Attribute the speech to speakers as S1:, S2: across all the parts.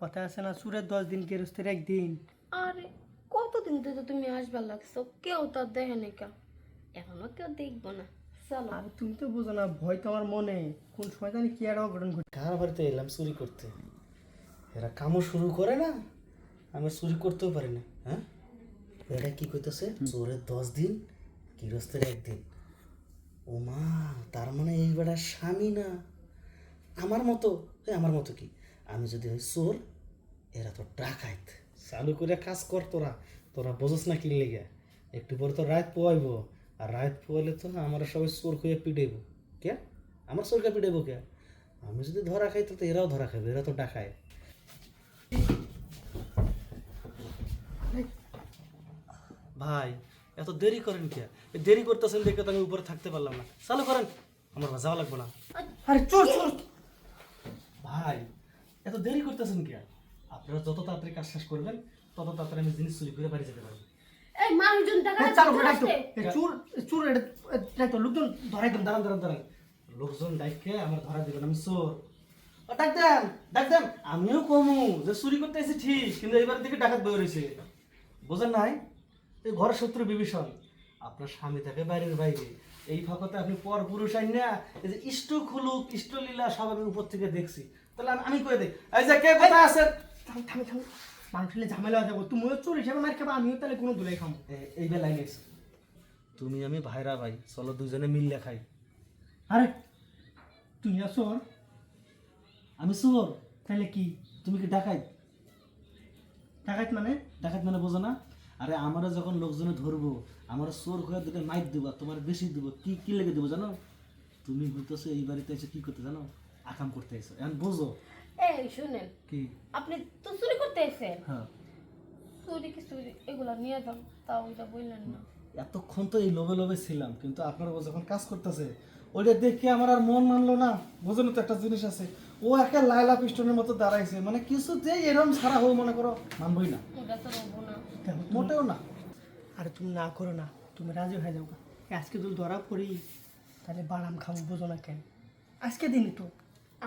S1: কথা আছে না, চুরের 10 দিন গেরস্তের 1 দিন।
S2: আরে কতদিন ধরে তুমি আসবার লাগছো, কেউ তো আর দেখে নাই কা, এখনো কেউ দেখবো না। চলো।
S1: আর তুমি তো বুঝো না, ভয় তো আমার মনে, কোন সময় জানি কি একটা অঘটন ঘটে।
S3: কার বাড়িতে এলাম চুরি করতে? এরা কামও শুরু করে না, আমি চুরি করতেও পারি না। হ্যাঁ, এটা কি কইতেছে? চোরের 10 দিন গৃহস্থের 1 দিন। ও মা, তার মানে এই বেড়ার স্বামী না আমার মতো। আমার মতো কি, আমি যদি হই চোর, এরা তো ডাকাইত। চালু করে কাজ কর তোরা, তোরা বোঝস না কি লেগে। একটু পরে তো রাত পোয়াইব, আর রাত পোয়াইলে তো আমরা সবাই চোর খুঁজে পিটাইব। কে আমার চোরকে পিটাইব কে? আমি যদি ধরা খাই তো এরাও ধরা খাবে, এরা তো ডাকায়। ভাই এত দেরি করেন কে? দেরি করতেছেন দেখে তো আমি উপরে থাকতে পারলাম না। চালু করেন, আমার যাওয়া লাগবে না।
S1: আরে চোর চোর!
S3: ভাই এত দেরি করতেছেন কে? আপনারা যত তাড়াতাড়ি কাজ শেষ করবেন তত তাড়াতাড়ি আমি জিনিস চুরি করে বাড়ি যেতে পারবো।
S2: এই মানুষজন টাকা
S1: চালু করে রাখতো। চোর চোর এটা লোকজন ধরাই দেন।
S3: দাঁড়ান দাঁড়ান দাঁড়ান, লোকজন ডাইকে আমার ধরা দিবেন, আমি চোর। ও ডাক দেন, ডাক দেন। আমিও কমু যে চুরি করতে এসেছি ঠিক, কিন্তু এবার দিকে ডাকাত বয়ে রয়েছে। বোঝেন নাই? এই ঘরের শত্রু বিভীষণ। আপনার স্বামী থাকে বাইরের বাইরে, এই ফাঁকতে আপনি পর পুরুষ আইন না, এই যে ইষ্ট খুলুক ইষ্টলীলা সব আমি উপর থেকে দেখছি। তাহলে আমি করে দিই, এই যে কে কোথায় আছেন?
S1: থাম থাম থাম, মানুষ হলে ঝামেলা হয়ে যাবো। তুমিও চোর হিসাবে মার খাবা, আমিও তাহলে কোনো দোলাই খাবো।
S3: এই বেলায় গেছে, তুমি আমি ভাইরা ভাই, চলো দুজনে মিললে খাই।
S1: আরে তুই না চোর,
S3: আমি চোর,
S1: তাহলে কি?
S3: তুমি কি ডাকাই?
S1: ডাকাত মানে?
S3: ডাকাত মানে বোঝো না? আরে আমরা যখন লোকজনে ধরবো, আমরা চোর হয়ে দুটো মাইট দেবো, তোমার বেশি দেবো। কি কি লেগে দেবো জানো? তুমি বলতেছো এই বাড়িতে এসে কি করতে জানো? আকাম করতে এসো, এখন বোঝো।
S2: এই শুনেন,
S3: কি?
S2: আপনি তো চুরি করতে এসেছেন।
S3: হ্যাঁ,
S2: চুরি কি চুরি, এগুলা নিয়ে যান, তাও এটা বললেন না।
S3: এতক্ষণ তো এই লোভে লোভে ছিলাম, কিন্তু আপনার ও যখন কাজ করতেছে ওইটা দেখে আমার আর মন মানলো না। বোঝেন তো একটা জিনিস আছে, ও একা লাইলা পিস্টনের মতো দাঁড়াইছে, মানে কিছুতেই এরকম ছাড়া হোক মনে করো মানবই না,
S2: ওটা তো রবো না।
S1: দেখো,
S3: মোটেও না।
S1: আরে তুমি না করো না, তুমি রাজি হয়ে যাও। আজকে যদি ধরা পড়ি তাহলে বাড়াম খাবো, বোঝো না কেন? আজকে দিনই তো।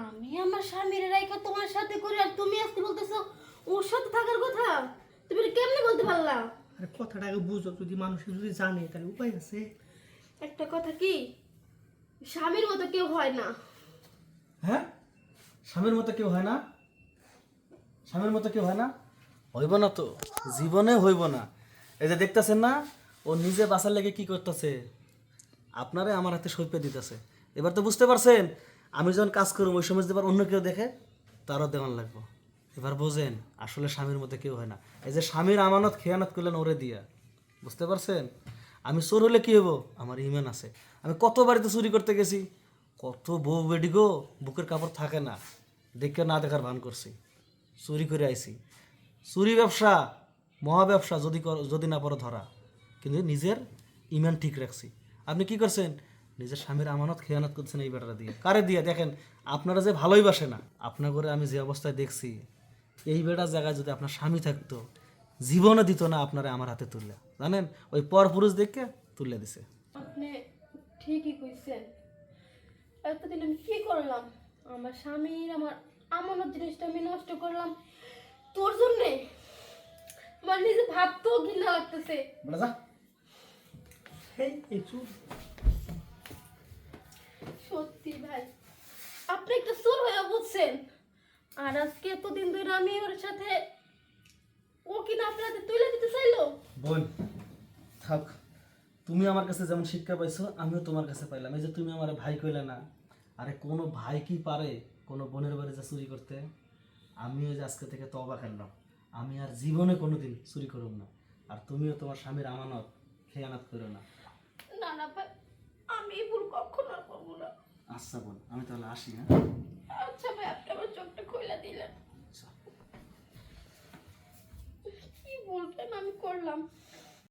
S2: আমি আমার স্বামীর রাইখা তোমার সাথে করি, আর তুমি আজকে বলতেছো ওর সাথে থাকার কথা। তুমি এটা কেমনে বলতে পারলা?
S1: আরে কথাটাকে বুঝো, যদি মানুষ যদি জানে তাহলে উপায় আছে।
S2: একটা কথা কি, স্বামীর মতো কেউ হয় না।
S3: হ্যাঁ, স্বামীর মতো কেউ হয় না? স্বামীর মতো কেউ হয় না? হইব না তো, জীবনে হইব না। এই যে দেখতেছেন না, ও নিজে বাঁচার লেগে কি করতেছে, আপনারে আমার হাতে সইপে দিতেছে। এবার তো বুঝতে পারছেন, আমি যখন কাজ করব ওই সময় যদি এবার অন্য কেউ দেখে, তারও দেওয়ান লাগবো। এবার বোঝেন, আসলে স্বামীর মতো কেউ হয় না। এই যে স্বামীর আমানত খেয়ানত করলেন ওরে দিয়া, বুঝতে পারছেন? আমি চোর হলে কি হবো? আমার ইমান আছে। আমি কত বাড়িতে চুরি করতে গেছি, কত বউ বেডি গো, বুকের কাপড় থাকে না, দেখে না দেখার ভান করছি, চুরি করে আইছি। চুরি ব্যবসা মহা ব্যবসা, যদি না পরে ধরা, কিন্তু নিজের ইমান ঠিক রাখছি। আপনি কি করছেন? নিজের স্বামীর আমানত খেয়ানত করছেন এই বেটাটা দিয়ে। কারে দিয়ে? দেখেন, আপনারা যে ভালোই বাসে না, আপনার ঘরে আমি যে অবস্থায় দেখছি, এই বেটার জায়গায় যদি আপনার স্বামী থাকতো, জীবনে দিত না আপনারা আমার হাতে তুললে। জানেন, ওই পর পুরুষ দেখে তুলে দিছে।
S2: আপনি ঠিকই কইছেন। এতদিন আমি কি করলাম? আমার স্বামীর, আমার আমানত জিনিসটা আমি নষ্ট করলাম তোর জন্যে। আমার নিজে ভাবতেও ঘৃণা লাগতেছে।
S3: বেটা যা।
S1: এই চোর!
S2: সত্যি ভাই, আপনি একটা চোর হয়ে বুঝছেন। আর আজকে এতদিন ধরে আমি ওর সাথে, ও কিনা আপনাদের তুলে দিতে চাইলো।
S3: বোন থাক, তুমি আমার কাছে যেমন শিক্ষা পাইছো আমিও তোমার কাছে পাইলাম। এই যে তুমি আমার ভাই কইলে না, আরে কোনো ভাই কি পারে কোনো বোনের বাড়ি যা চুরি করতে? আমিও যে আজকে থেকে তওবা করলাম, আমি আর জীবনে কোনোদিন চুরি করব না। আর তুমিও তোমার স্বামীর আমানত খেয়ানত করো না।
S2: না না ভাই, আমি এই ভুল কখনো আর করবো না।
S3: আচ্ছা বোন, আমি তাহলে আসি। হ্যাঁ,
S2: আচ্ছা ভাই, আপনি আমার চোখটা খুলে দিলেন।
S3: আচ্ছা।
S2: কি বলবেন, আমি করলাম।